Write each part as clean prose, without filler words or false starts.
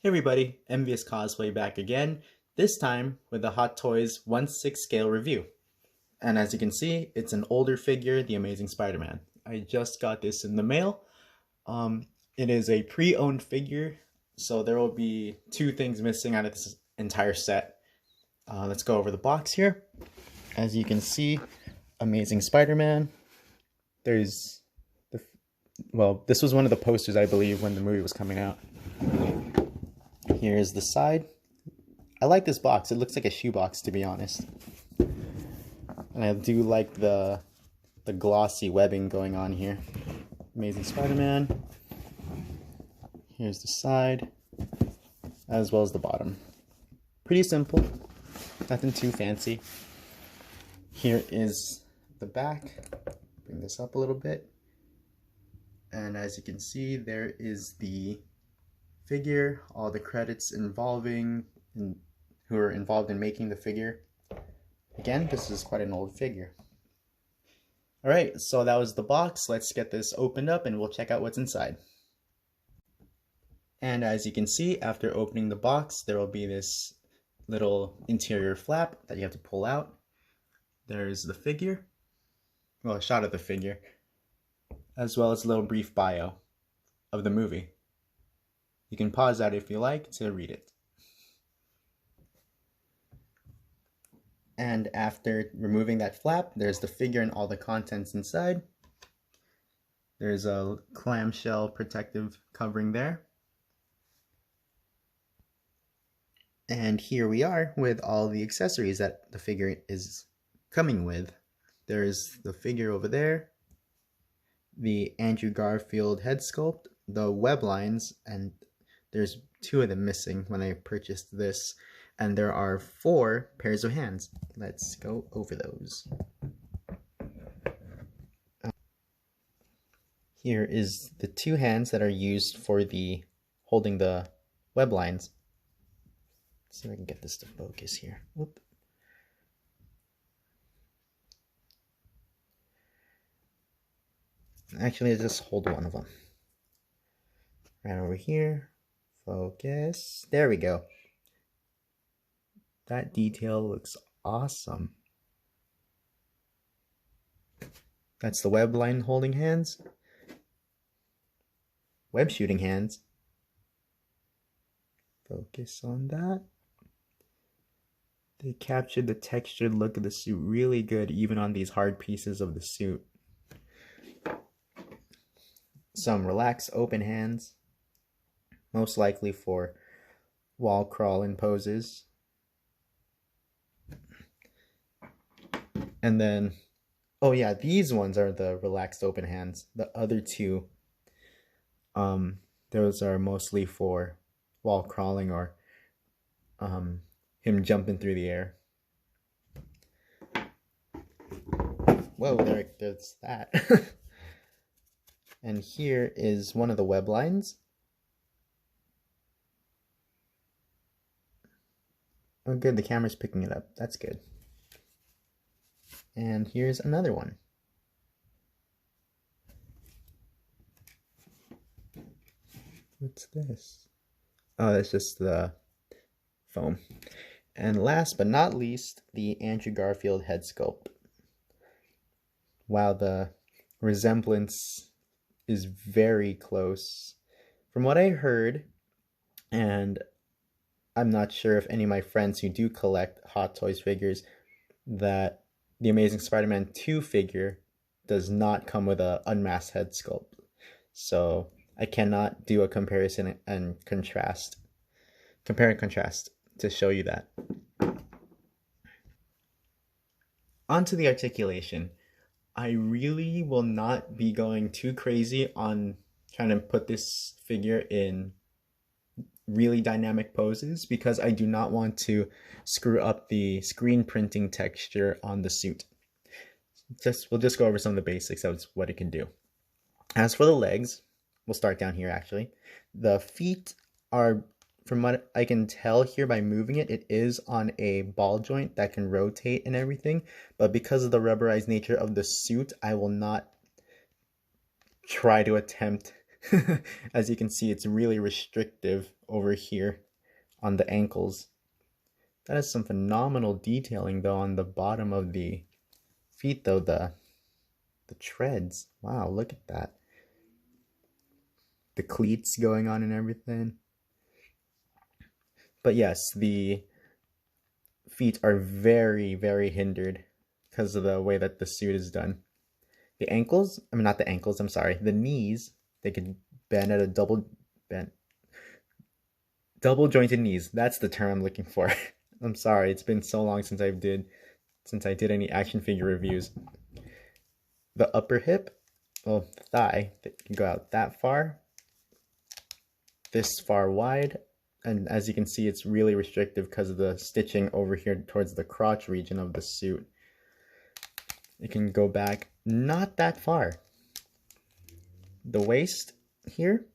Hey everybody, Envious Cosplay back again, this time with the Hot Toys 1/6 scale review. And as you can see, it's an older figure, the Amazing Spider-Man. I just got this in the mail. It is a pre-owned figure, so there will be two things missing out of this entire set. Let's go over the box here. As you can see, Amazing Spider-Man. There's this was one of the posters, I believe, when the movie was coming out. Here's the side. I like this box. It looks like a shoebox, to be honest. And I do like the glossy webbing going on here. Amazing Spider-Man. Here's the side, as well as the bottom. Pretty simple. Nothing too fancy. Here is the back. Bring this up a little bit. And as you can see, there is the figure, all the credits who are involved in making the figure. Again, this is quite an old figure. Alright, so that was the box. Let's get this opened up and we'll check out what's inside. And as you can see, after opening the box, there will be this little interior flap that you have to pull out. There's the figure, well, a shot of the figure, as well as a little brief bio of the movie. You can pause that if you like to read it. And after removing that flap, there's the figure and all the contents inside. There's a clamshell protective covering there. And here we are with all the accessories that the figure is coming with. There's the figure over there, the Andrew Garfield head sculpt, the web lines, and there's two of them missing when I purchased this, and there are 4 pairs of hands. Let's go over those. Here is the 2 hands that are used for the holding the web lines. Let's see if I can get this to focus here. Whoop. Actually, I just hold one of them. Right over here. Focus. There we go. That detail looks awesome. That's the web line holding hands. Web shooting hands. Focus on that. They captured the textured look of the suit really good, even on these hard pieces of the suit. Some relaxed open hands, most likely for wall crawling poses. And then, oh yeah, these ones are the relaxed open hands. The other two, those are mostly for wall crawling or him jumping through the air. Whoa, there's that. And here is one of the web lines. Oh good, the camera's picking it up. That's good. And here's another one. What's this? Oh, that's just the foam. And last but not least, the Andrew Garfield head sculpt. Wow, the resemblance is very close. From what I heard, and I'm not sure if any of my friends who do collect Hot Toys figures, that the Amazing Spider-Man 2 figure does not come with an unmasked head sculpt. So I cannot do a comparison and contrast. Compare and contrast to show you that. On to the articulation. I really will not be going too crazy on trying to put this figure in really dynamic poses because I do not want to screw up the screen printing texture on the suit. We'll just go over some of the basics of what it can do. As for the legs, we'll start down here actually. The feet are, from what I can tell here by moving it, it is on a ball joint that can rotate and everything, but because of the rubberized nature of the suit, I will not try to attempt As you can see, it's really restrictive over here on the ankles. That is some phenomenal detailing though on the bottom of the feet though, the treads. Wow, look at that. The cleats going on and everything. But yes, the feet are very, very hindered because of the way that the suit is done. The ankles, I mean not the ankles, I'm sorry, the knees, they can bend at a double jointed knees. That's the term I'm looking for. I'm sorry, it's been so long since I did any action figure reviews. The upper hip, well, thigh, that can go out that far, this far wide, and as you can see, it's really restrictive because of the stitching over here towards the crotch region of the suit. It can go back not that far. The waist here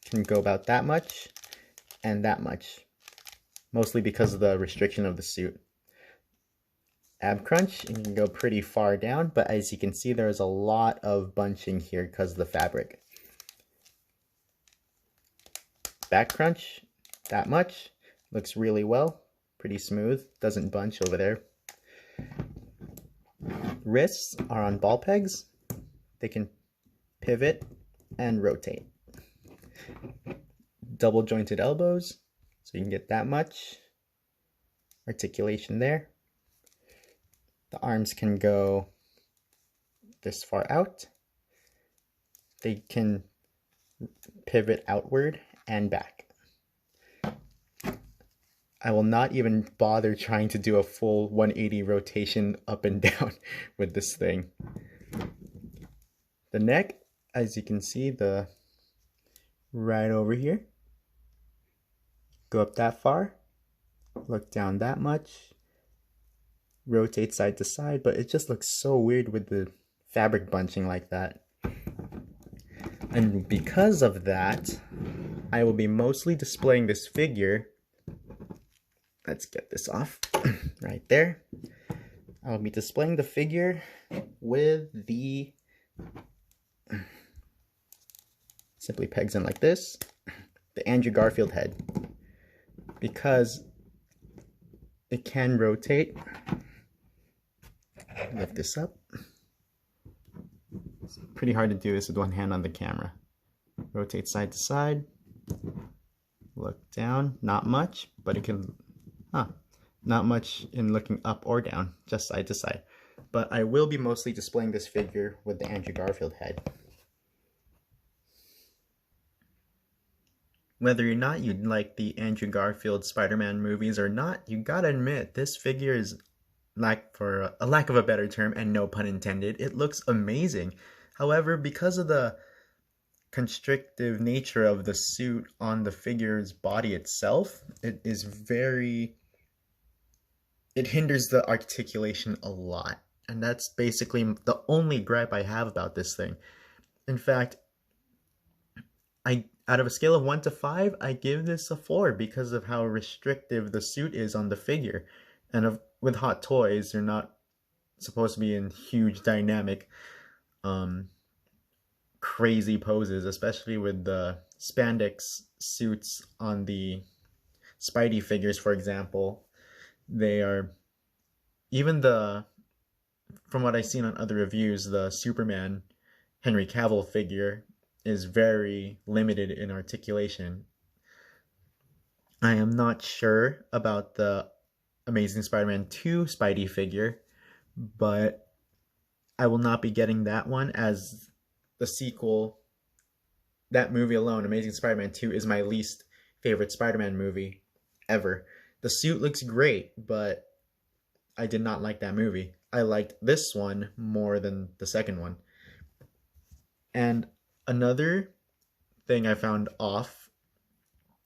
can go about that much and that much, mostly because of the restriction of the suit. Ab crunch, you can go pretty far down, but as you can see, there's a lot of bunching here because of the fabric. Back crunch, that much, looks really well, pretty smooth, doesn't bunch over there. Wrists are on ball pegs, they can pivot and rotate. Double jointed elbows, so you can get that much articulation there. The arms can go this far out. They can pivot outward and back. I will not even bother trying to do a full 180 rotation up and down with this thing. The neck, as you can see, right over here. Go up that far, look down that much, rotate side to side, but it just looks so weird with the fabric bunching like that. And because of that, I will be mostly displaying this figure. Let's get this off right there. I will be displaying the figure with the simply pegs in like this, the Andrew Garfield head, because it can rotate. Lift this up. It's pretty hard to do this with one hand on the camera. Rotate side to side. Look down, not much, but it can, not much in looking up or down, just side to side. But I will be mostly displaying this figure with the Andrew Garfield head. Whether or not you like the Andrew Garfield Spider-Man movies or not, you gotta admit, this figure is, for a lack of a better term, and no pun intended, it looks amazing. However, because of the constrictive nature of the suit on the figure's body itself, it hinders the articulation a lot. And that's basically the only gripe I have about this thing. In fact, out of a scale of 1 to 5, I give this a 4 because of how restrictive the suit is on the figure. And with Hot Toys, they're not supposed to be in huge dynamic crazy poses, especially with the spandex suits on the Spidey figures, for example. They are, from what I've seen on other reviews, the Superman Henry Cavill figure is very limited in articulation. I am not sure about the Amazing Spider-Man 2 Spidey figure, but I will not be getting that one, as the sequel, that movie alone, Amazing Spider-Man 2, is my least favorite Spider-Man movie ever. The suit looks great, but I did not like that movie. I liked this one more than the second one. And another thing I found off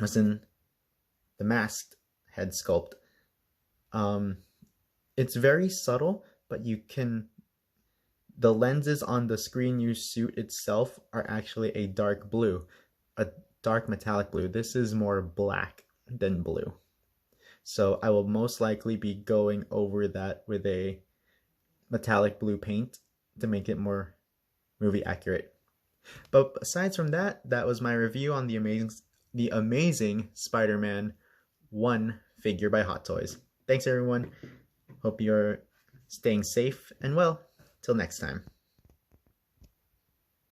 was in the masked head sculpt. It's very subtle, but the lenses on the screen use suit itself are actually a dark blue, a dark metallic blue. This is more black than blue. So I will most likely be going over that with a metallic blue paint to make it more movie accurate. But aside from that, that was my review on the amazing Spider-Man 1 figure by Hot Toys. Thanks everyone. Hope you're staying safe and well. Till next time.